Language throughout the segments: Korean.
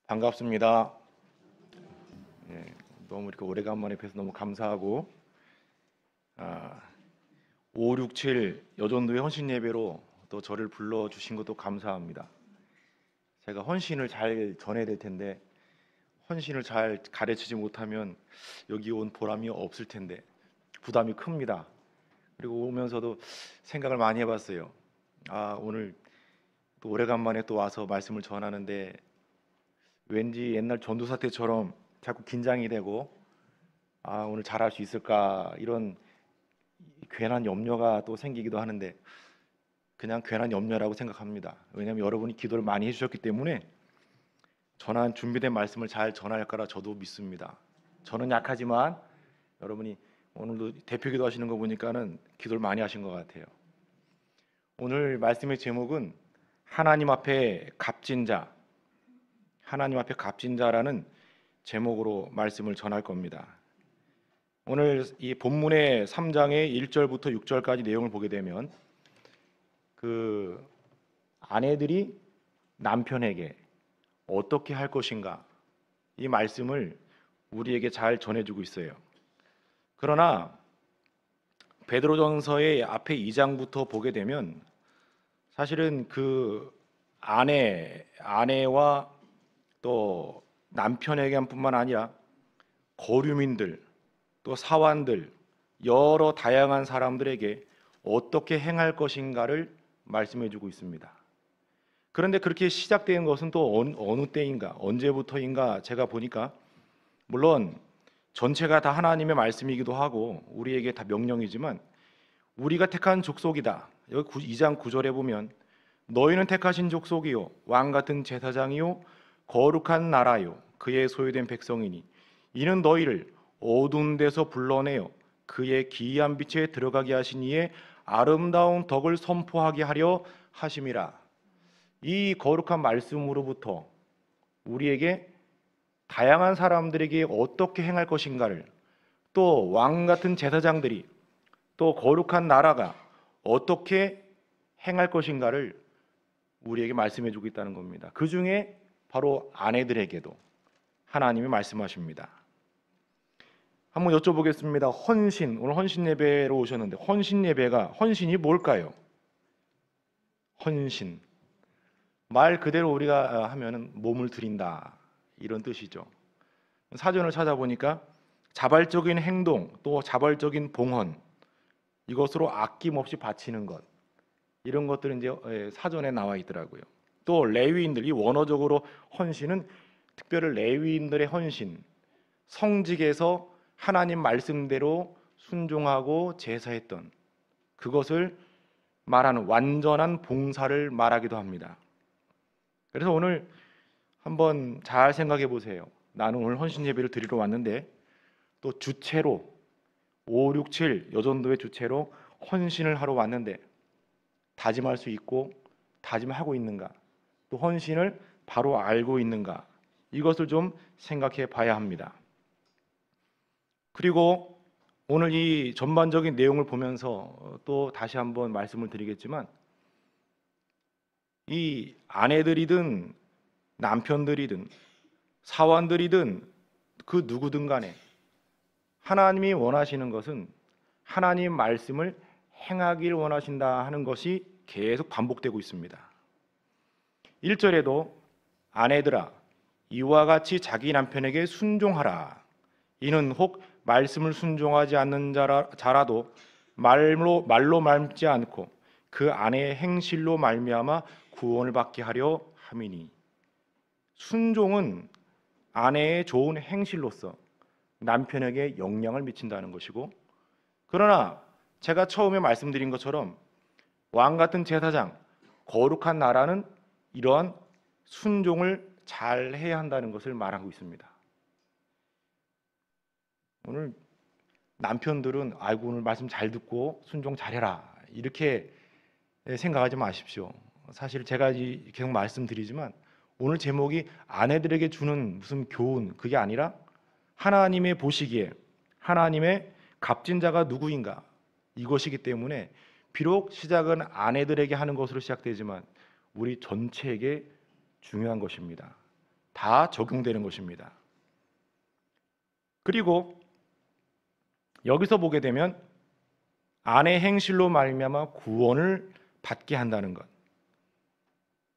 반갑습니다. 너무 이렇게 오래간만에 뵈서 너무 감사하고 5, 6, 7 여전도의 헌신 예배로 또 저를 불러주신 것도 감사합니다. 제가 헌신을 잘 전해야 될 텐데 헌신을 잘 가르치지 못하면 여기 온 보람이 없을 텐데 부담이 큽니다. 그리고 오면서도 생각을 많이 해봤어요. 오늘 또 오래간만에 또 와서 말씀을 전하는데 왠지 옛날 전도사 때처럼 자꾸 긴장이 되고 오늘 잘할 수 있을까 이런 괜한 염려가 또 생기기도 하는데 그냥 괜한 염려라고 생각합니다. 왜냐하면 여러분이 기도를 많이 해주셨기 때문에 전한 준비된 말씀을 잘 전할 거라 저도 믿습니다. 저는 약하지만 여러분이 오늘도 대표 기도하시는 거 보니까는 기도를 많이 하신 것 같아요. 오늘 말씀의 제목은 하나님 앞에 값진 자, 하나님 앞에 값진 자라는 제목으로 말씀을 전할 겁니다. 오늘 이 본문의 3장의 1절부터 6절까지 내용을 보게 되면 그 아내들이 남편에게 어떻게 할 것인가 이 말씀을 우리에게 잘 전해주고 있어요. 그러나 베드로전서의 앞에 2장부터 보게 되면 사실은 그 아내와 또 남편에게뿐만 아니라 거류민들 또 사환들 여러 다양한 사람들에게 어떻게 행할 것인가를 말씀해 주고 있습니다. 그런데 그렇게 시작된 것은 또 어느 때인가 언제부터인가 제가 보니까 물론 전체가 다 하나님의 말씀이기도 하고 우리에게 다 명령이지만 우리가 택한 족속이다. 여기 2장 9절에 보면 너희는 택하신 족속이요 왕같은 제사장이요 거룩한 나라요 그의 소유된 백성이니 이는 너희를 어두운 데서 불러내어 그의 기이한 빛에 들어가게 하신 이의 아름다운 덕을 선포하게 하려 하심이라. 이 거룩한 말씀으로부터 우리에게 다양한 사람들에게 어떻게 행할 것인가를 또 왕같은 제사장들이 또 거룩한 나라가 어떻게 행할 것인가를 우리에게 말씀해 주고 있다는 겁니다. 그 중에 바로 아내들에게도 하나님이 말씀하십니다. 한번 여쭤보겠습니다. 헌신, 오늘 헌신 예배로 오셨는데 헌신이 뭘까요? 헌신. 말 그대로 우리가 하면은 몸을 드린다 이런 뜻이죠. 사전을 찾아보니까 자발적인 행동 또 자발적인 봉헌 이것으로 아낌없이 바치는 것 이런 것들은 이제 사전에 나와 있더라고요. 또 레위인들 이 원어적으로 헌신은 특별히 레위인들의 헌신 성직에서 하나님 말씀대로 순종하고 제사했던 그것을 말하는 완전한 봉사를 말하기도 합니다. 그래서 오늘 한번 잘 생각해 보세요. 나는 오늘 헌신 예배를 드리러 왔는데 또 주체로 5, 6, 7 여전도의 주체로 헌신을 하러 왔는데 다짐할 수 있고 다짐하고 있는가? 또 헌신을 바로 알고 있는가? 이것을 좀 생각해 봐야 합니다. 그리고 오늘 이 전반적인 내용을 보면서 또 다시 한번 말씀을 드리겠지만 이 아내들이든 남편들이든 사원들이든 그 누구든 간에 하나님이 원하시는 것은 하나님 말씀을 행하길 원하신다 하는 것이 계속 반복되고 있습니다. 1절에도 아내들아 이와 같이 자기 남편에게 순종하라. 이는 혹 말씀을 순종하지 않는 자라도 말로 말미지 않고 그 아내의 행실로 말미암아 구원을 받게 하려 함이니. 순종은 아내의 좋은 행실로서 남편에게 영향을 미친다는 것이고 그러나 제가 처음에 말씀드린 것처럼 왕같은 제사장, 거룩한 나라는 이러한 순종을 잘 해야 한다는 것을 말하고 있습니다. 오늘 남편들은 아이고 오늘 말씀 잘 듣고 순종 잘해라 이렇게 생각하지 마십시오. 사실 제가 계속 말씀드리지만 오늘 제목이 아내들에게 주는 무슨 교훈 그게 아니라 하나님의 보시기에 하나님의 값진 자가 누구인가 이것이기 때문에 비록 시작은 아내들에게 하는 것으로 시작되지만 우리 전체에게 중요한 것입니다. 다 적용되는 것입니다. 그리고 여기서 보게 되면 아내 행실로 말미암아 구원을 받게 한다는 것,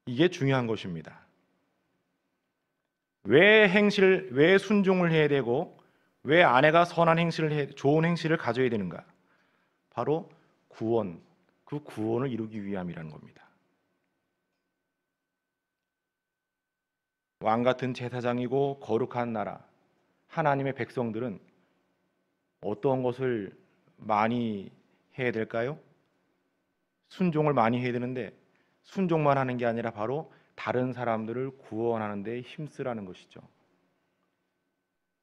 이게 중요한 것입니다. 왜 순종을 해야 되고 왜 아내가 선한 행실을 좋은 행실을 가져야 되는가? 바로 구원, 그 구원을 이루기 위함이라는 겁니다. 왕 같은 제사장이고 거룩한 나라, 하나님의 백성들은 어떤 것을 많이 해야 될까요? 순종을 많이 해야 되는데 순종만 하는 게 아니라 바로 다른 사람들을 구원하는 데 힘쓰라는 것이죠.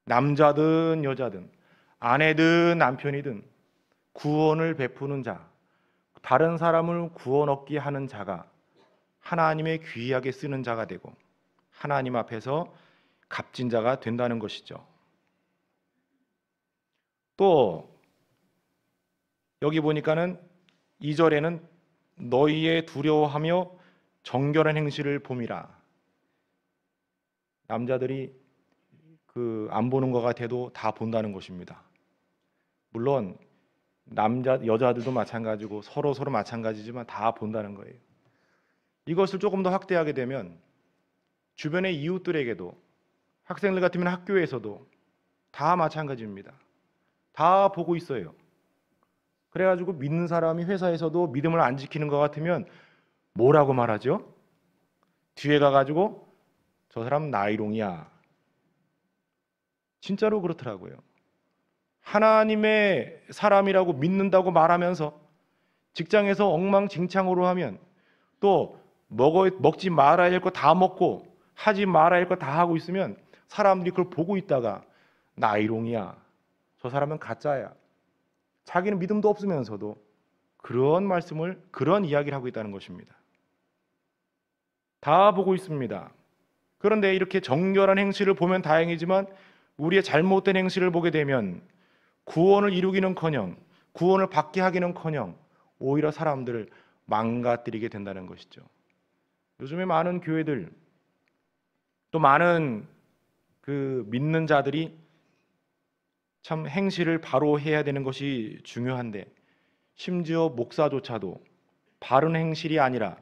남자든 여자든 아내든 남편이든 구원을 베푸는 자, 다른 사람을 구원 얻게 하는 자가 하나님의 귀하게 쓰는 자가 되고 하나님 앞에서 값진 자가 된다는 것이죠. 또 여기 보니까는 2절에는 너희의 두려워하며 정결한 행실을 봄이라. 남자들이 안 보는 것 같아도 다 본다는 것입니다. 물론 여자들도 마찬가지고 서로 마찬가지지만 다 본다는 거예요. 이것을 조금 더 확대하게 되면 주변의 이웃들에게도, 학생들 같으면 학교에서도 다 마찬가지입니다. 다 보고 있어요. 그래가지고 믿는 사람이 회사에서도 믿음을 안 지키는 것 같으면 뭐라고 말하죠? 뒤에 가가지고 저 사람 나이롱이야. 진짜로 그렇더라고요. 하나님의 사람이라고 믿는다고 말하면서 직장에서 엉망진창으로 하면 또 먹지 말아야 할 거 다 먹고 하지 말아야 할 거 다 하고 있으면 사람들이 그걸 보고 있다가 나이롱이야. 저 사람은 가짜야. 자기는 믿음도 없으면서도 그런 이야기를 하고 있다는 것입니다. 다 보고 있습니다. 그런데 이렇게 정결한 행실을 보면 다행이지만 우리의 잘못된 행실을 보게 되면 구원을 이루기는커녕 구원을 받게 하기는커녕 오히려 사람들을 망가뜨리게 된다는 것이죠. 요즘에 많은 교회들 또 많은 믿는 자들이 참 행실을 바로 해야 되는 것이 중요한데 심지어 목사조차도 바른 행실이 아니라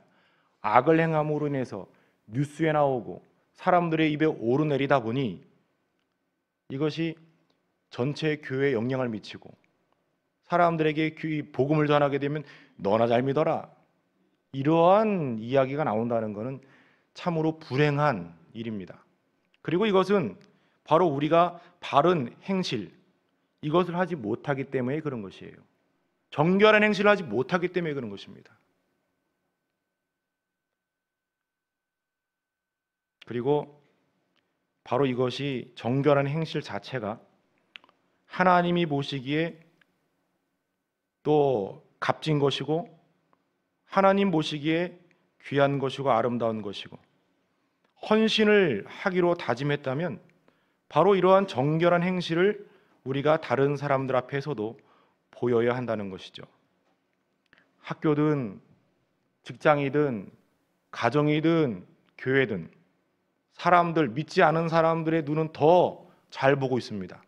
악을 행함으로 인해서 뉴스에 나오고 사람들의 입에 오르내리다 보니 이것이 전체 교회에 영향을 미치고 사람들에게 복음을 전하게 되면 너나 잘 믿어라, 이러한 이야기가 나온다는 것은 참으로 불행한 일입니다. 그리고 이것은 바로 우리가 바른 행실, 이것을 하지 못하기 때문에 그런 것이에요. 정결한 행실을 하지 못하기 때문에 그런 것입니다. 그리고 바로 이것이 정결한 행실 자체가 하나님이 보시기에 또 값진 것이고 하나님 보시기에 귀한 것이고 아름다운 것이고 헌신을 하기로 다짐했다면 바로 이러한 정결한 행실을 우리가 다른 사람들 앞에서도 보여야 한다는 것이죠. 학교든 직장이든 가정이든 교회든 믿지 않은 사람들의 눈은 더 잘 보고 있습니다.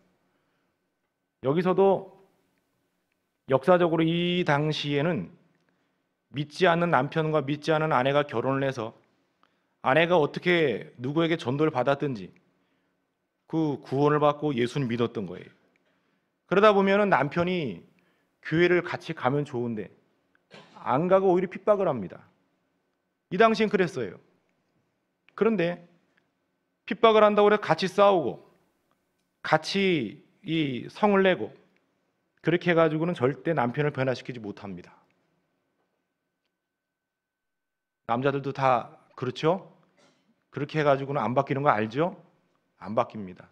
여기서도 역사적으로 이 당시에는 믿지 않는 남편과 믿지 않은 아내가 결혼을 해서 아내가 어떻게 누구에게 전도를 받았든지 그 구원을 받고 예수를 믿었던 거예요. 그러다 보면은 남편이 교회를 같이 가면 좋은데 안 가고 오히려 핍박을 합니다. 이 당시엔 그랬어요. 그런데 핍박을 한다고 해서 같이 싸우고 같이 이 성을 내고 그렇게 해가지고는 절대 남편을 변화시키지 못합니다. 남자들도 다 그렇죠? 그렇게 해가지고는 안 바뀌는 거 알죠? 안 바뀝니다.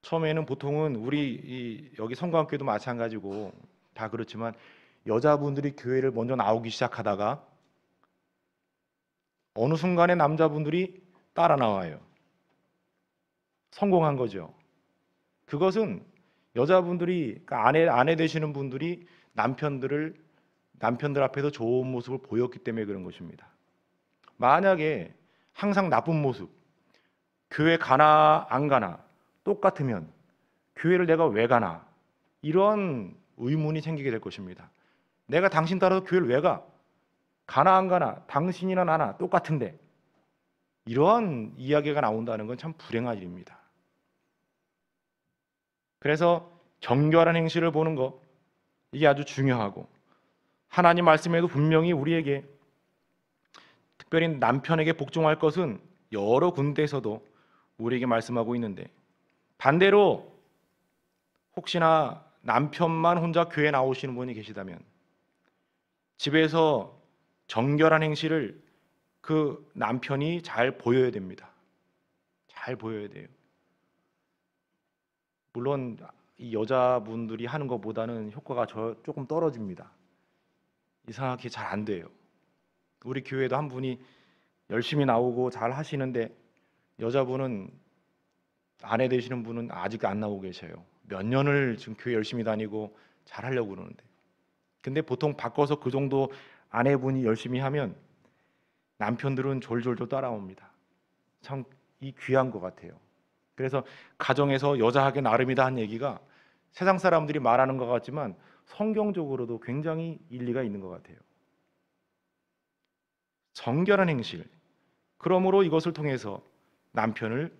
처음에는 보통은 우리 여기 성광교회도 마찬가지고 다 그렇지만 여자분들이 교회를 먼저 나오기 시작하다가 어느 순간에 남자분들이 따라 나와요. 성공한 거죠. 그것은 여자분들이, 그러니까 아내 되시는 분들이 남편들 앞에서 좋은 모습을 보였기 때문에 그런 것입니다. 만약에 항상 나쁜 모습, 교회 가나 안 가나 똑같으면 교회를 내가 왜 가나, 이런 의문이 생기게 될 것입니다. 내가 당신 따라서 교회를 왜 가? 가나 안 가나 당신이나 나나 똑같은데, 이러한 이야기가 나온다는 건 참 불행한 일입니다. 그래서 정결한 행실을 보는 것, 이게 아주 중요하고, 하나님 말씀에도 분명히 우리에게 특별히 남편에게 복종할 것은 여러 군데에서도 우리에게 말씀하고 있는데, 반대로 혹시나 남편만 혼자 교회 나오시는 분이 계시다면 집에서 정결한 행실을 그 남편이 잘 보여야 됩니다. 잘 보여야 돼요. 물론 이 여자분들이 하는 것보다는 효과가 조금 떨어집니다. 이상하게 잘 안 돼요. 우리 교회도 한 분이 열심히 나오고 잘 하시는데, 여자분은, 아내 되시는 분은 아직 안 나오고 계셔요. 몇 년을 지금 교회 열심히 다니고 잘 하려고 그러는데. 근데 보통 바꿔서 그 정도 아내분이 열심히 하면 남편들은 졸졸졸 따라옵니다. 참 이 귀한 것 같아요. 그래서 가정에서 여자하기 나름이다 한 얘기가 세상 사람들이 말하는 것 같지만 성경적으로도 굉장히 일리가 있는 것 같아요. 정결한 행실, 그러므로 이것을 통해서 남편을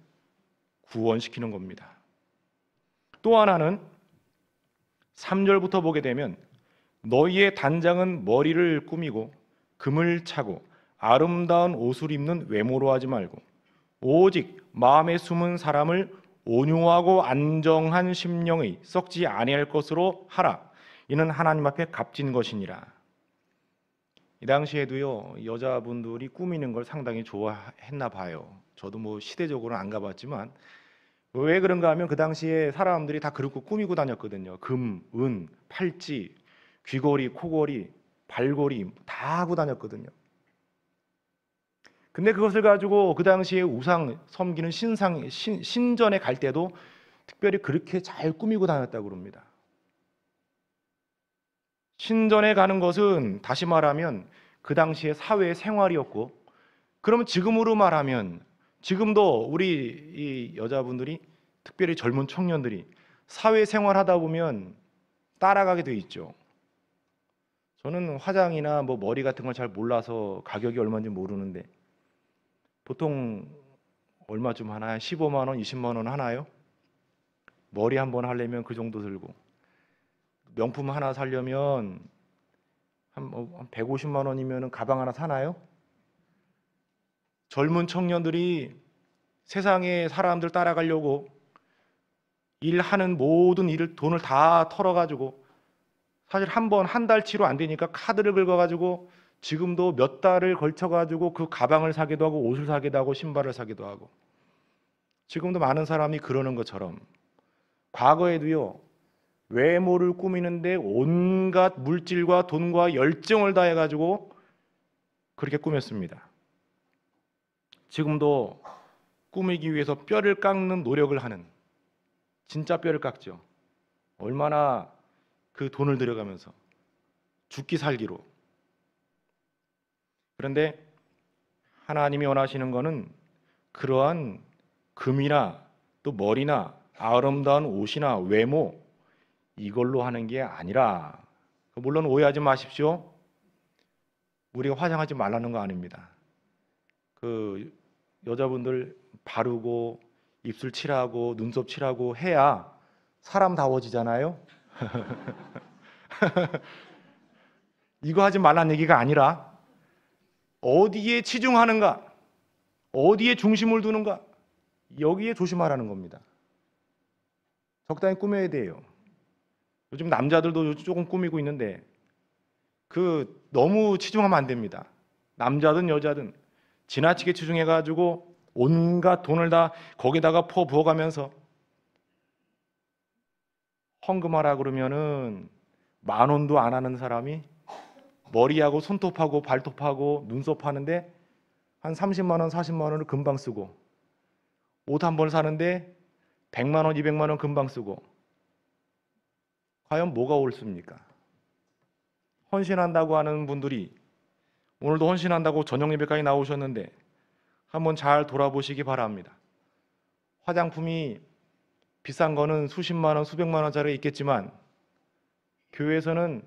구원시키는 겁니다. 또 하나는 3절부터 보게 되면, 너희의 단장은 머리를 꾸미고 금을 차고 아름다운 옷을 입는 외모로 하지 말고 오직 마음에 숨은 사람을 온유하고 안정한 심령의 썩지 아니할 것으로 하라. 이는 하나님 앞에 값진 것이니라. 이 당시에도요, 여자분들이 꾸미는 걸 상당히 좋아했나 봐요. 저도 뭐 시대적으로는 안 가봤지만, 왜 그런가 하면 그 당시에 사람들이 다 그렇게 꾸미고 다녔거든요. 금, 은, 팔찌, 귀걸이, 코걸이, 발걸이 다 하고 다녔거든요. 근데 그것을 가지고 그 당시에 우상 섬기는 신전에 갈 때도 특별히 그렇게 잘 꾸미고 다녔다고 그럽니다. 신전에 가는 것은 다시 말하면 그 당시의 사회 생활이었고, 그러면 지금으로 말하면 지금도 우리 이 여자분들이, 특별히 젊은 청년들이 사회 생활하다 보면 따라가게 돼 있죠. 저는 화장이나 뭐 머리 같은 걸 잘 몰라서 가격이 얼마인지 모르는데, 보통 얼마쯤 하나요? 15만 원, 20만 원 하나요? 머리 한 번 하려면 그 정도 들고, 명품 하나 사려면 한 150만 원이면 가방 하나 사나요? 젊은 청년들이 세상에 사람들 따라가려고 일하는 모든 일을 돈을 다 털어가지고, 사실 한 달치로 안 되니까 카드를 긁어가지고 지금도 몇 달을 걸쳐가지고 그 가방을 사기도 하고 옷을 사기도 하고 신발을 사기도 하고, 지금도 많은 사람이 그러는 것처럼 과거에도요, 외모를 꾸미는데 온갖 물질과 돈과 열정을 다해가지고 그렇게 꾸몄습니다. 지금도 꾸미기 위해서 뼈를 깎는 노력을 하는, 진짜 뼈를 깎죠. 얼마나 그 돈을 들여가면서 죽기 살기로. 그런데 하나님이 원하시는 것은 그러한 금이나 또 머리나 아름다운 옷이나 외모, 이걸로 하는 게 아니라, 물론 오해하지 마십시오. 우리가 화장하지 말라는 거 아닙니다. 그 여자분들 바르고 입술 칠하고 눈썹 칠하고 해야 사람다워지잖아요. 이거 하지 말라는 얘기가 아니라, 어디에 치중하는가, 어디에 중심을 두는가, 여기에 조심하라는 겁니다. 적당히 꾸며야 돼요. 요즘 남자들도 조금 꾸미고 있는데 너무 치중하면 안 됩니다. 남자든 여자든 지나치게 치중해가지고 온갖 돈을 다 거기다가 부어가면서 헌금하라 그러면은 10,000원도 안 하는 사람이 머리하고 손톱하고 발톱하고 눈썹 하는데 한 30만 원, 40만 원을 금방 쓰고, 옷 한 벌 사는데 100만 원, 200만 원 금방 쓰고, 과연 뭐가 옳습니까? 헌신한다고 하는 분들이 오늘도 헌신한다고 저녁 예배까지 나오셨는데 한번 잘 돌아보시기 바랍니다. 화장품이 비싼 거는 수십만 원, 수백만 원짜리 있겠지만 교회에서는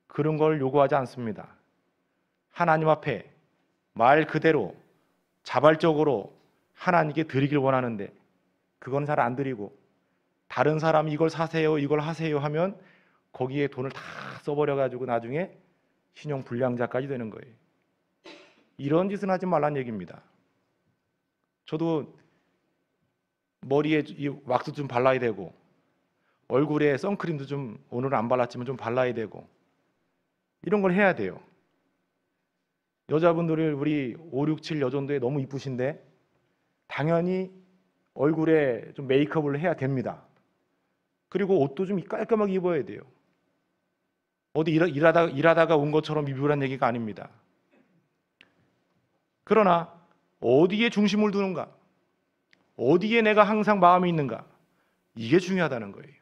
그런 걸 요구하지 않습니다. 하나님 앞에 말 그대로 자발적으로 하나님께 드리길 원하는데 그건 잘 안 드리고 다른 사람이 이걸 사세요, 이걸 하세요 하면 거기에 돈을 다 써버려 가지고 나중에 신용 불량자까지 되는 거예요. 이런 짓은 하지 말란 얘기입니다. 저도 머리에 이 왁스 좀 발라야 되고 얼굴에 선크림도 좀 오늘은 안 발랐지만 좀 발라야 되고 이런 걸 해야 돼요. 여자분들이 우리 5, 6, 7 여전도에 너무 이쁘신데 당연히 얼굴에 좀 메이크업을 해야 됩니다. 그리고 옷도 좀 깔끔하게 입어야 돼요. 어디 일하다가 온 것처럼 입으란 얘기가 아닙니다. 그러나 어디에 중심을 두는가? 어디에 내가 항상 마음이 있는가? 이게 중요하다는 거예요.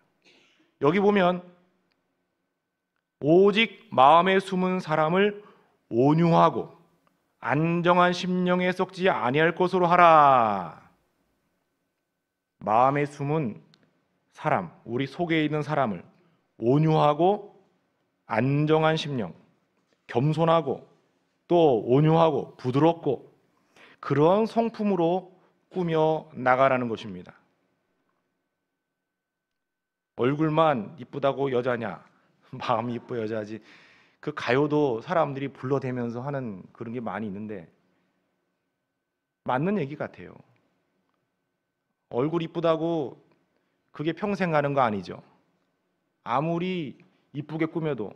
여기 보면 오직 마음에 숨은 사람을 온유하고 안정한 심령에 썩지 아니할 것으로 하라. 마음에 숨은 사람, 우리 속에 있는 사람을 온유하고 안정한 심령, 겸손하고 또 온유하고 부드럽고 그런 성품으로 꾸며 나가라는 것입니다. 얼굴만 이쁘다고 여자냐? 마음이 이뻐 여자지. 그 가요도 사람들이 불러대면서 하는 그런 게 많이 있는데 맞는 얘기 같아요. 얼굴 이쁘다고 그게 평생 가는 거 아니죠. 아무리 이쁘게 꾸며도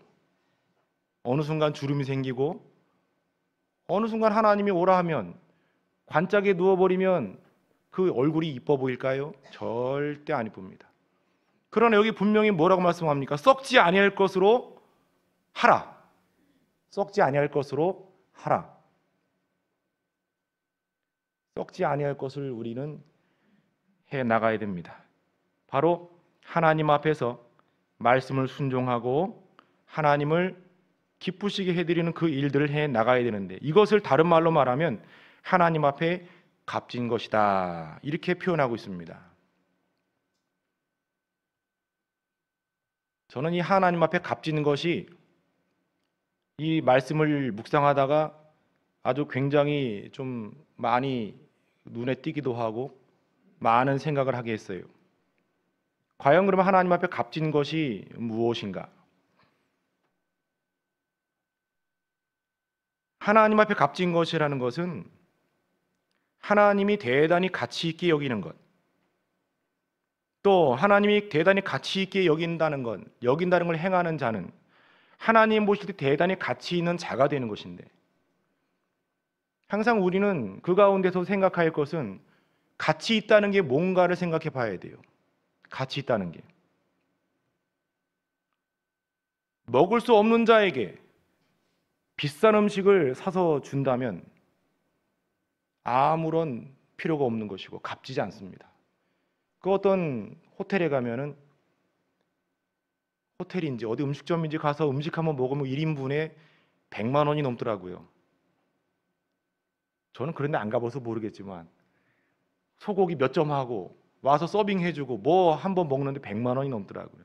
어느 순간 주름이 생기고 어느 순간 하나님이 오라 하면 관짝에 누워버리면 그 얼굴이 이뻐 보일까요? 절대 안 이쁩니다. 그러나 여기 분명히 뭐라고 말씀합니까? 썩지 아니할 것으로 하라. 썩지 아니할 것으로 하라. 썩지 아니할 것을 우리는 해 나가야 됩니다. 바로 하나님 앞에서 말씀을 순종하고 하나님을 기쁘시게 해드리는 그 일들을 해 나가야 되는데 이것을 다른 말로 말하면 하나님 앞에 값진 것이다. 이렇게 표현하고 있습니다. 저는 이 하나님 앞에 값진 것이 이 말씀을 묵상하다가 아주 굉장히 좀 많이 눈에 띄기도 하고 많은 생각을 하게 했어요. 과연 그러면 하나님 앞에 값진 것이 무엇인가? 하나님 앞에 값진 것이라는 것은 하나님이 대단히 가치 있게 여기는 것, 또 하나님이 대단히 가치 있게 여긴다는 걸 행하는 자는 하나님 보실 때 대단히 가치 있는 자가 되는 것인데 항상 우리는 그 가운데서 생각할 것은 가치 있다는 게 뭔가를 생각해 봐야 돼요. 가치 있다는 게 먹을 수 없는 자에게 비싼 음식을 사서 준다면 아무런 필요가 없는 것이고 값지지 않습니다. 그 어떤 호텔에 가면은 호텔인지 어디 음식점인지 가서 음식 한번 먹으면 1인분에 100만 원이 넘더라고요. 저는 그런데 안 가봐서 모르겠지만 소고기 몇 점 하고 와서 서빙해주고 뭐 한 번 먹는데 100만 원이 넘더라고요.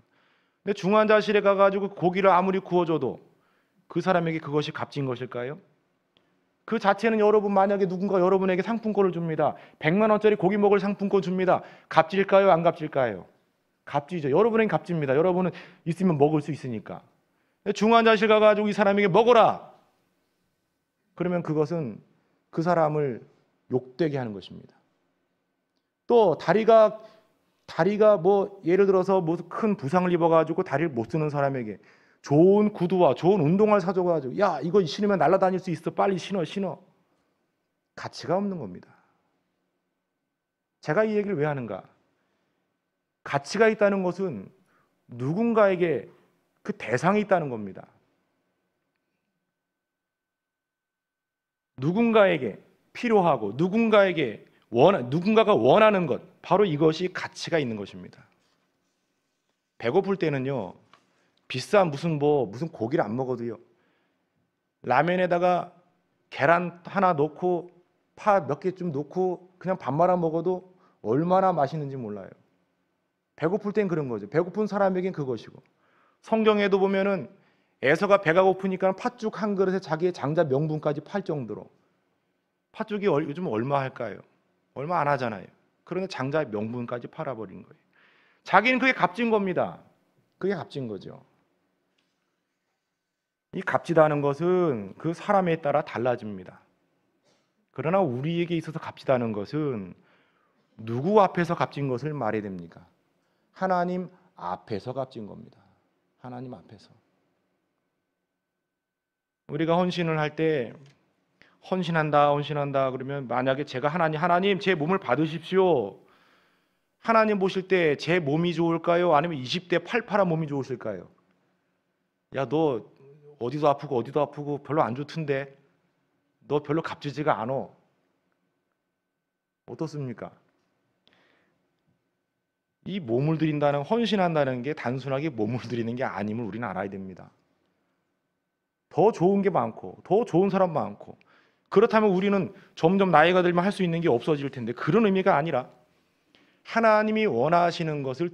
근데 중환자실에 가가지고 고기를 아무리 구워줘도 그 사람에게 그것이 값진 것일까요? 그 자체는 여러분 만약에 누군가 여러분에게 상품권을 줍니다. 100만 원짜리 고기 먹을 상품권 줍니다. 값질까요? 안 값질까요? 값지죠. 여러분에겐 값집니다. 여러분은 있으면 먹을 수 있으니까. 중환자실 가가지고 이 사람에게 먹어라. 그러면 그것은 그 사람을 욕되게 하는 것입니다. 또 다리가 뭐 예를 들어서 무슨 큰 부상을 입어가지고 다리를 못 쓰는 사람에게 좋은 구두와 좋은 운동화를 사줘가지고 야 이거 신으면 날아다닐 수 있어 빨리 신어 가치가 없는 겁니다. 제가 이 얘기를 왜 하는가? 가치가 있다는 것은 누군가에게 그 대상이 있다는 겁니다. 누군가에게 필요하고 누군가가 원하는 것 바로 이것이 가치가 있는 것입니다. 배고플 때는요 비싼 무슨 고기를 안 먹어도요 라면에다가 계란 하나 넣고 파 몇 개쯤 넣고 그냥 밥 말아 먹어도 얼마나 맛있는지 몰라요. 배고플 땐 그런 거죠. 배고픈 사람에겐 그것이고, 성경에도 보면은 에서가 배가 고프니까 팥죽 한 그릇에 자기의 장자 명분까지 팔 정도로, 팥죽이 요즘 얼마 할까요? 얼마 안 하잖아요. 그런데 장자 명분까지 팔아버린 거예요. 자기는 그게 값진 겁니다. 그게 값진 거죠. 이 값지다는 것은 그 사람에 따라 달라집니다. 그러나 우리에게 있어서 값지다는 것은 누구 앞에서 값진 것을 말해야 됩니까? 하나님 앞에서 값진 겁니다. 하나님 앞에서. 우리가 헌신을 할 때 헌신한다 그러면, 만약에 제가 하나님 제 몸을 받으십시오. 하나님 보실 때 제 몸이 좋을까요? 아니면 20대 팔팔한 몸이 좋으실까요? 야, 너 어디도 아프고 별로 안 좋던데 너 별로 값지지가 않어. 어떻습니까? 이 몸을 드린다는, 헌신한다는 게 단순하게 몸을 드리는 게 아님을 우리는 알아야 됩니다. 더 좋은 게 많고 더 좋은 사람 많고, 그렇다면 우리는 점점 나이가 들면 할 수 있는 게 없어질 텐데, 그런 의미가 아니라 하나님이 원하시는 것을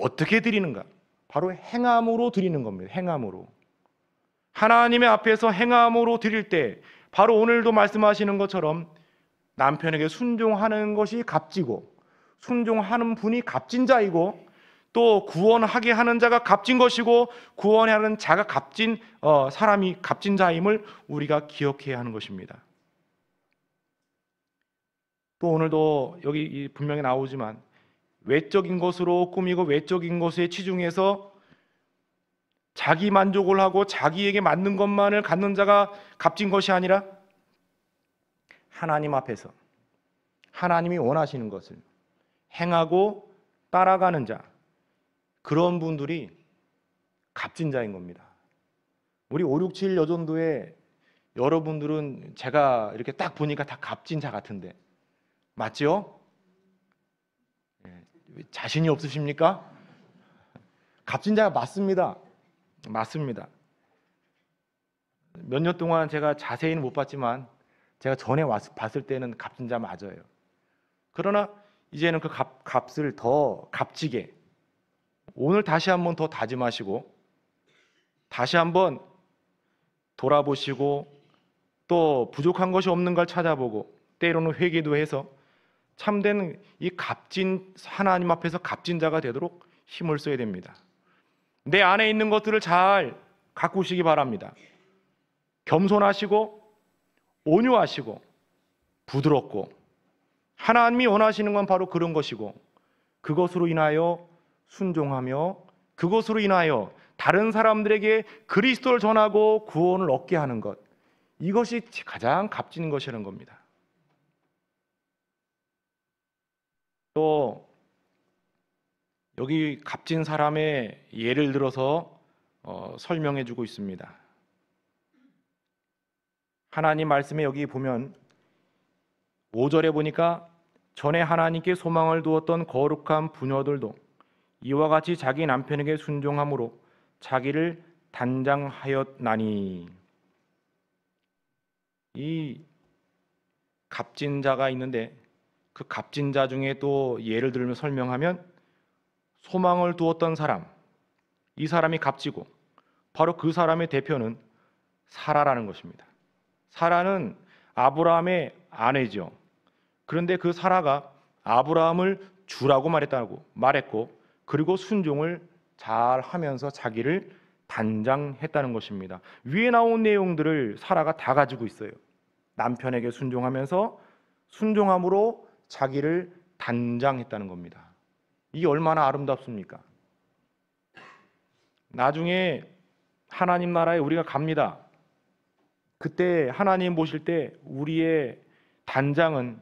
어떻게 드리는가? 바로 행함으로 드리는 겁니다. 행함으로. 하나님의 앞에서 행함으로 드릴 때, 바로 오늘도 말씀하시는 것처럼 남편에게 순종하는 것이 값지고, 순종하는 분이 값진 자이고, 또 구원하게 하는 자가 값진 것이고, 구원하는 자가 값진 사람이 값진 자임을 우리가 기억해야 하는 것입니다. 또 오늘도 여기 분명히 나오지만, 외적인 것으로 꾸미고 외적인 것에 치중해서 자기 만족을 하고 자기에게 맞는 것만을 갖는 자가 값진 것이 아니라, 하나님 앞에서 하나님이 원하시는 것을 행하고 따라가는 자, 그런 분들이 값진 자인 겁니다. 우리 567 여전도에 여러분들은 제가 이렇게 딱 보니까 다 값진 자 같은데 맞죠? 자신이 없으십니까? 값진 자가 맞습니다. 맞습니다. 몇 년 동안 제가 자세히는 못 봤지만 제가 전에 봤을 때는 값진 자 맞아요. 그러나 이제는 그 값을 더 값지게 오늘 다시 한번 더 다짐하시고, 다시 한번 돌아보시고, 또 부족한 것이 없는가를 찾아보고, 때로는 회개도 해서 참된 이 값진 하나님 앞에서 값진 자가 되도록 힘을 써야 됩니다. 내 안에 있는 것들을 잘 가꾸시기 바랍니다. 겸손하시고 온유하시고 부드럽고, 하나님이 원하시는 건 바로 그런 것이고, 그것으로 인하여 순종하며 그것으로 인하여 다른 사람들에게 그리스도를 전하고 구원을 얻게 하는 것, 이것이 가장 값진 것이라는 겁니다. 또 여기 값진 사람의 예를 들어서 설명해 주고 있습니다. 하나님 말씀에 여기 보면 5절에 보니까, 전에 하나님께 소망을 두었던 거룩한 부녀들도 이와 같이 자기 남편에게 순종함으로 자기를 단장하였나니. 이 값진 자가 있는데, 그 값진 자 중에 또 예를 들면 설명하면, 소망을 두었던 사람, 이 사람이 값지고, 바로 그 사람의 대표는 사라라는 것입니다. 사라는 아브라함의 아내죠. 그런데 그 사라가 아브라함을 주라고 말했고, 그리고 순종을 잘 하면서 자기를 단장했다는 것입니다. 위에 나온 내용들을 사라가 다 가지고 있어요. 남편에게 순종하면서 순종함으로 자기를 단장했다는 겁니다. 이게 얼마나 아름답습니까? 나중에 하나님 나라에 우리가 갑니다. 그때 하나님 보실 때 우리의 단장은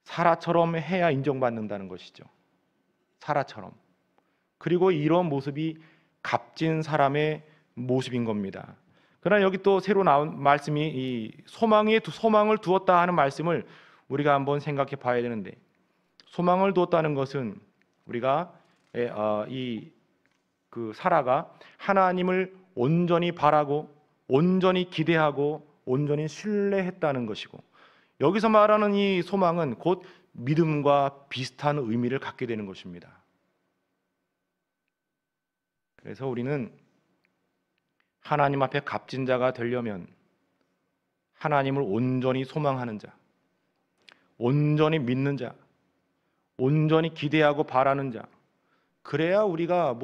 사라처럼 해야 인정받는다는 것이죠. 사라처럼. 그리고 이런 모습이 값진 사람의 모습인 겁니다. 그러나 여기 또 새로 나온 말씀이 이 소망을 두었다 하는 말씀을 우리가 한번 생각해 봐야 되는데, 소망을 두었다는 것은 우리가 그 사라가 하나님을 온전히 바라고 온전히 기대하고 온전히 신뢰했다는 것이고, 여기서 말하는 이 소망은 곧 믿음과 비슷한 의미를 갖게 되는 것입니다. 그래서 우리는 하나님 앞에 값진 자가 되려면 하나님을 온전히 소망하는 자, 온전히 믿는 자, 온전히 기대하고 바라는 자, 그래야 우리가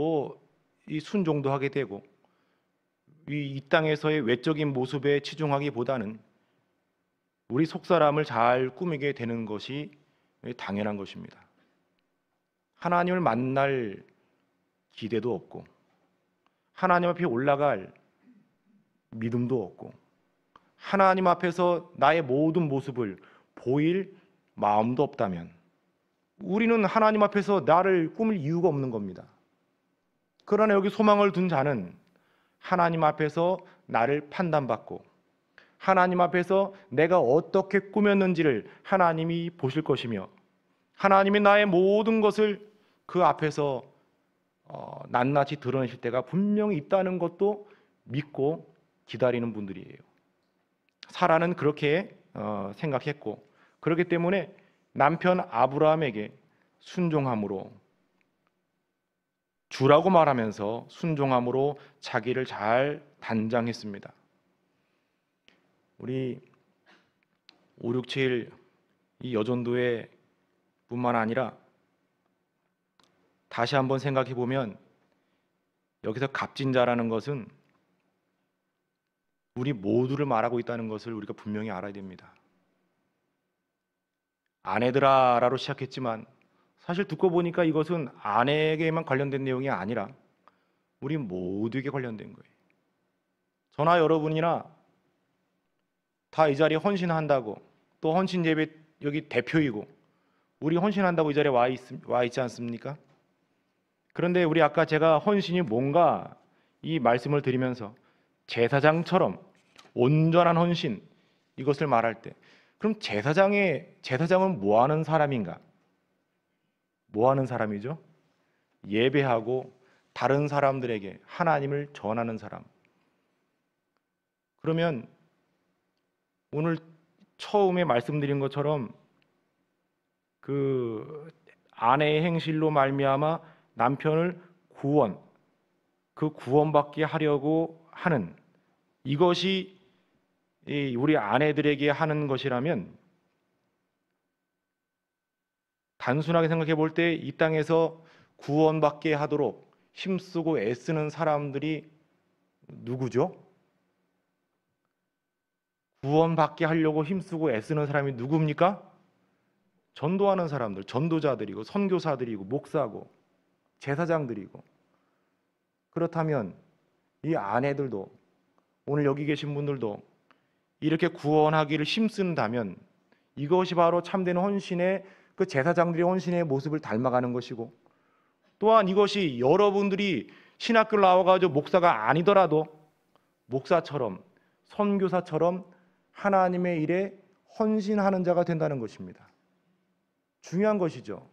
이 순종도 하게 되고 이 땅에서의 외적인 모습에 치중하기보다는 우리 속사람을 잘 꾸미게 되는 것이 당연한 것입니다. 하나님을 만날 기대도 없고 하나님 앞에 올라갈 믿음도 없고 하나님 앞에서 나의 모든 모습을 보일 마음도 없다면 우리는 하나님 앞에서 나를 꾸밀 이유가 없는 겁니다. 그러나 여기 소망을 둔 자는 하나님 앞에서 나를 판단받고 하나님 앞에서 내가 어떻게 꾸몄는지를 하나님이 보실 것이며 하나님이 나의 모든 것을 그 앞에서 낱낱이 드러내실 때가 분명히 있다는 것도 믿고 기다리는 분들이에요. 사라는 그렇게 생각했고, 그렇기 때문에 남편 아브라함에게 순종함으로, 주라고 말하면서 순종함으로 자기를 잘 단장했습니다. 우리 567 이 여전도회 뿐만 아니라 다시 한번 생각해 보면 여기서 값진 자라는 것은 우리 모두를 말하고 있다는 것을 우리가 분명히 알아야 됩니다. 아내들아라로 시작했지만 사실 듣고 보니까 이것은 아내에게만 관련된 내용이 아니라 우리 모두에게 관련된 거예요. 저나 여러분이나 다 이 자리에 헌신한다고, 또 헌신 예배 여기 대표이고 우리 헌신한다고 이 자리에 와 있지 않습니까? 그런데 우리 아까 제가 헌신이 뭔가 이 말씀을 드리면서 제사장처럼 온전한 헌신, 이것을 말할 때 그럼 제사장은 뭐 하는 사람인가? 뭐 하는 사람이죠? 예배하고 다른 사람들에게 하나님을 전하는 사람. 그러면 오늘 처음에 말씀드린 것처럼 그 아내의 행실로 말미암아 남편을 구원받게 하려고 하는 이것이 우리 아내들에게 하는 것이라면, 단순하게 생각해 볼 때 이 땅에서 구원받게 하도록 힘쓰고 애쓰는 사람들이 누구죠? 구원받게 하려고 힘쓰고 애쓰는 사람이 누굽니까? 전도하는 사람들, 전도자들이고 선교사들이고 목사고 제사장들이고. 그렇다면 이 아내들도, 오늘 여기 계신 분들도 이렇게 구원하기를 힘쓴다면 이것이 바로 참된 헌신의, 그 제사장들의 헌신의 모습을 닮아가는 것이고, 또한 이것이 여러분들이 신학교를 나와가지고 목사가 아니더라도 목사처럼 선교사처럼 하나님의 일에 헌신하는 자가 된다는 것입니다. 중요한 것이죠.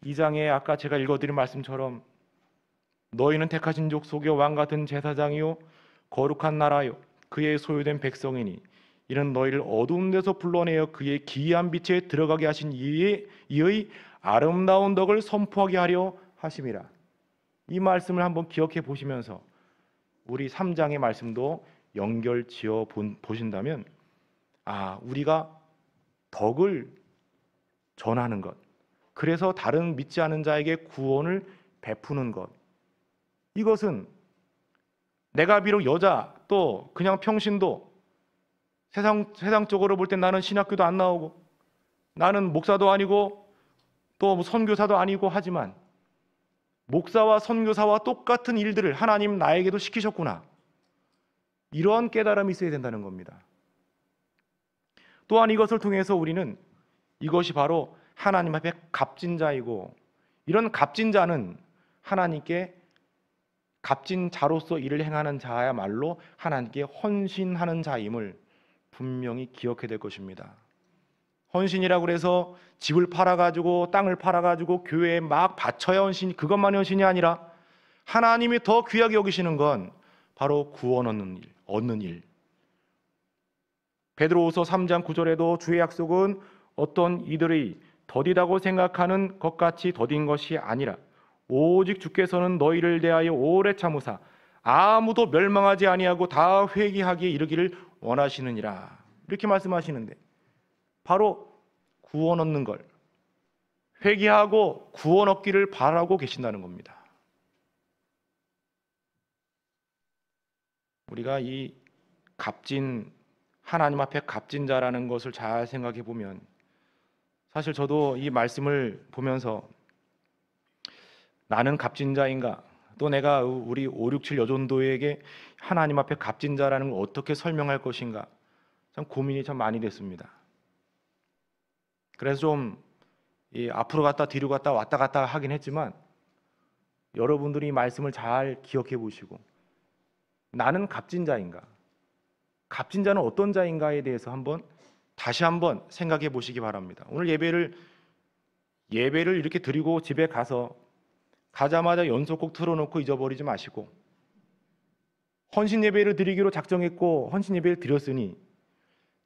2장에 아까 제가 읽어드린 말씀처럼 너희는 택하신 족속의 왕같은 제사장이요 거룩한 나라요 그의 소유된 백성이니 이는 너희를 어두운 데서 불러내어 그의 기이한 빛에 들어가게 하신 이의 아름다운 덕을 선포하게 하려 하심이라. 이 말씀을 한번 기억해 보시면서 우리 3장의 말씀도 연결 지어 보신다면, 우리가 덕을 전하는 것, 그래서 다른 믿지 않은 자에게 구원을 베푸는 것, 이것은 내가 비록 여자, 또 그냥 평신도, 세상적으로 볼 때 나는 신학교도 안 나오고 나는 목사도 아니고 또 선교사도 아니고 하지만 목사와 선교사와 똑같은 일들을 하나님 나에게도 시키셨구나, 이러한 깨달음이 있어야 된다는 겁니다. 또한 이것을 통해서 우리는 이것이 바로 하나님 앞에 값진 자이고, 이런 값진 자는 하나님께 값진 자로서 일을 행하는 자야말로 하나님께 헌신하는 자임을 분명히 기억해야 될 것입니다. 헌신이라고 해서 집을 팔아가지고 땅을 팔아가지고 교회에 막 바쳐야 헌신, 그것만이 헌신이 아니라 하나님이 더 귀하게 여기시는 건 바로 구원 얻는 일. 베드로후서 3장 9절에도 주의 약속은 어떤 이들의 더디다고 생각하는 것 같이 더딘 것이 아니라 오직 주께서는 너희를 대하여 오래 참으사 아무도 멸망하지 아니하고 다 회개하기에 이르기를 원하시느니라. 이렇게 말씀하시는데 바로 구원 얻는 걸, 회개하고 구원 얻기를 바라고 계신다는 겁니다. 우리가 이 하나님 앞에 값진 자라는 것을 잘 생각해 보면, 사실 저도 이 말씀을 보면서 나는 값진 자인가, 또 내가 우리 5, 6, 7 여전도에게 하나님 앞에 값진 자라는 걸 어떻게 설명할 것인가 참 고민이 참 많이 됐습니다. 그래서 좀 앞으로 갔다 뒤로 갔다 왔다 갔다 하긴 했지만, 여러분들이 이 말씀을 잘 기억해 보시고 나는 값진 자인가, 값진 자는 어떤 자인가에 대해서 다시 한번 생각해 보시기 바랍니다. 오늘 예배를 이렇게 드리고 집에 가자마자 연속곡 틀어놓고 잊어버리지 마시고, 헌신 예배를 드리기로 작정했고 헌신 예배를 드렸으니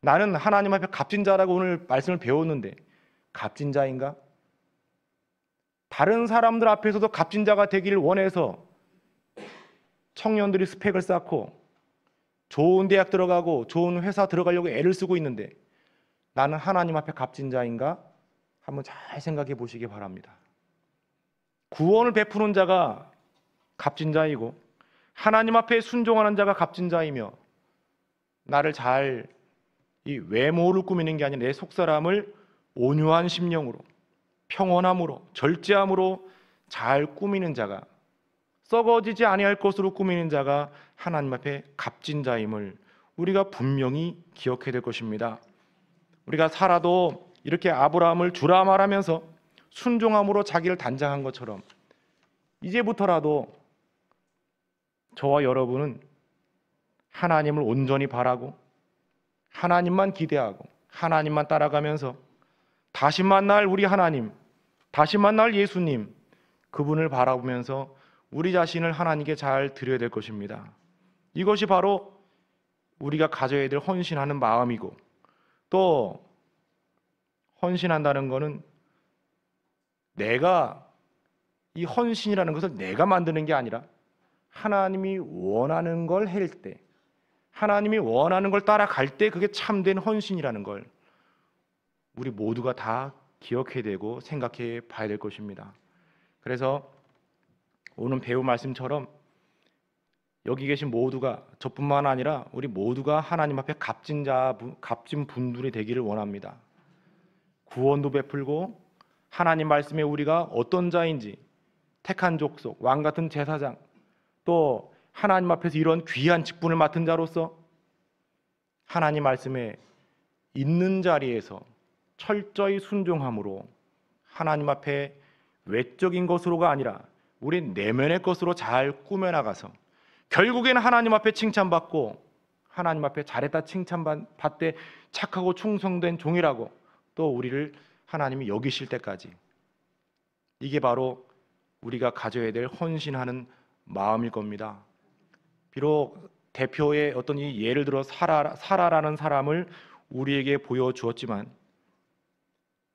나는 하나님 앞에 값진 자라고 오늘 말씀을 배웠는데 값진 자인가? 다른 사람들 앞에서도 값진 자가 되기를 원해서 청년들이 스펙을 쌓고 좋은 대학 들어가고 좋은 회사 들어가려고 애를 쓰고 있는데 나는 하나님 앞에 값진 자인가? 한번 잘 생각해 보시기 바랍니다. 구원을 베푸는 자가 값진 자이고 하나님 앞에 순종하는 자가 값진 자이며, 나를 이 외모를 꾸미는 게 아니라 내 속사람을 온유한 심령으로, 평온함으로, 절제함으로 잘 꾸미는 자가, 썩어지지 아니할 것으로 꾸미는 자가 하나님 앞에 값진 자임을 우리가 분명히 기억해야 될 것입니다. 우리가 살아도 이렇게 아브라함을 주라 말하면서 순종함으로 자기를 단장한 것처럼 이제부터라도 저와 여러분은 하나님을 온전히 바라고 하나님만 기대하고 하나님만 따라가면서 다시 만날 우리 하나님, 다시 만날 예수님, 그분을 바라보면서 우리 자신을 하나님께 잘 드려야 될 것입니다. 이것이 바로 우리가 가져야 될 헌신하는 마음이고, 또 헌신한다는 것은 이 헌신이라는 것을 내가 만드는 게 아니라 하나님이 원하는 걸 할 때, 하나님이 원하는 걸 따라갈 때 그게 참된 헌신이라는 걸 우리 모두가 다 기억해야 되고 생각해 봐야 될 것입니다. 그래서 오늘 배운 말씀처럼 여기 계신 모두가, 저뿐만 아니라 우리 모두가 하나님 앞에 값진 분들이 되기를 원합니다. 구원도 베풀고 하나님 말씀에 우리가 어떤 자인지, 택한 족속, 왕 같은 제사장, 또 하나님 앞에서 이런 귀한 직분을 맡은 자로서 하나님 말씀에 있는 자리에서 철저히 순종함으로 하나님 앞에 외적인 것으로가 아니라 우리 내면의 것으로 잘 꾸며나가서 결국에는 하나님 앞에 칭찬받고, 하나님 앞에 잘했다 칭찬받되 착하고 충성된 종이라고 또 우리를 하나님이 여기실 때까지, 이게 바로 우리가 가져야 될 헌신하는 마음일 겁니다. 비록 대표의 어떤 예를 들어 사라라는 사람을 우리에게 보여주었지만,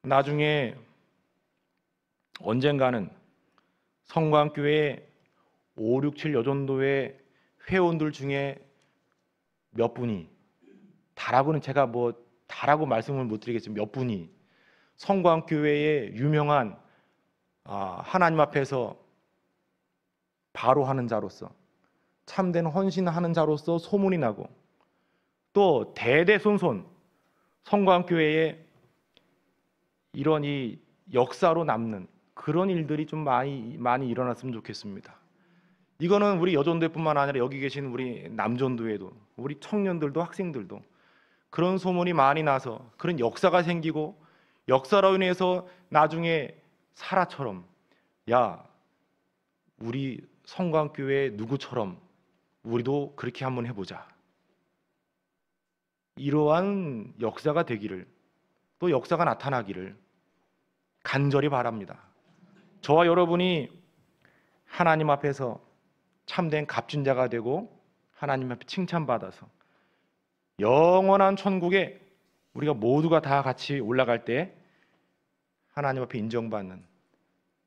나중에 언젠가는 성광교회 5, 6, 7 여전도의 회원들 중에 몇 분이, 다라고는 제가 다라고 말씀을 못 드리겠지만 몇 분이 성광교회의 유명한 하나님 앞에서 바로 하는 자로서, 참된 헌신하는 자로서 소문이 나고, 또 대대손손 성광교회에 이런 이 역사로 남는 그런 일들이 좀 많이 일어났으면 좋겠습니다. 이거는 우리 여전도뿐만 아니라 여기 계신 우리 남전도에도, 우리 청년들도 학생들도 그런 소문이 많이 나서 그런 역사가 생기고, 역사로 인해서 나중에 사라처럼, 야, 우리 성광교회 누구처럼 우리도 그렇게 한번 해보자, 이러한 역사가 되기를, 또 역사가 나타나기를 간절히 바랍니다. 저와 여러분이 하나님 앞에서 참된 값진 자가 되고 하나님 앞에 칭찬받아서 영원한 천국에 우리가 모두가 다 같이 올라갈 때 하나님 앞에 인정받는,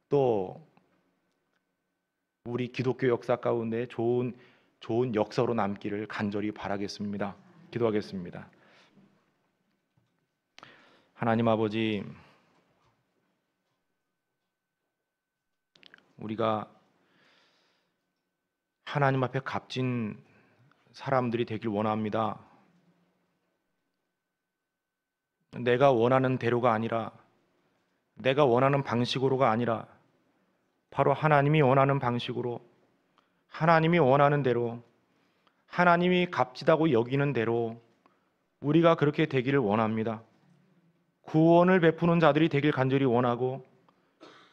또 우리 기독교 역사 가운데 좋은 역사로 남기를 간절히 바라겠습니다. 기도하겠습니다. 하나님 아버지, 우리가 하나님 앞에 값진 사람들이 되길 원합니다. 내가 원하는 대로가 아니라, 내가 원하는 방식으로가 아니라 바로 하나님이 원하는 방식으로, 하나님이 원하는 대로, 하나님이 값지다고 여기는 대로 우리가 그렇게 되기를 원합니다. 구원을 베푸는 자들이 되길 간절히 원하고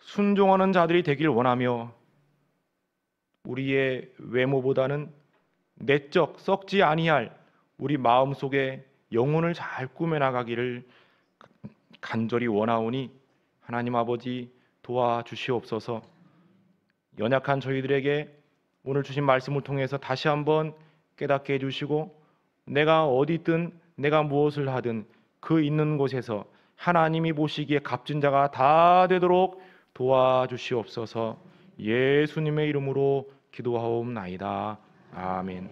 순종하는 자들이 되길 원하며, 우리의 외모보다는 내적 썩지 아니할 우리 마음속에 영혼을 잘 꾸며나가기를 간절히 원하오니 하나님 아버지 도와주시옵소서. 연약한 저희들에게 오늘 주신 말씀을 통해서 다시 한번 깨닫게 해주시고, 내가 어디 있든 내가 무엇을 하든 그 있는 곳에서 하나님이 보시기에 값진 자가 다 되도록 도와주시옵소서. 예수님의 이름으로 기도하옵나이다. 아멘.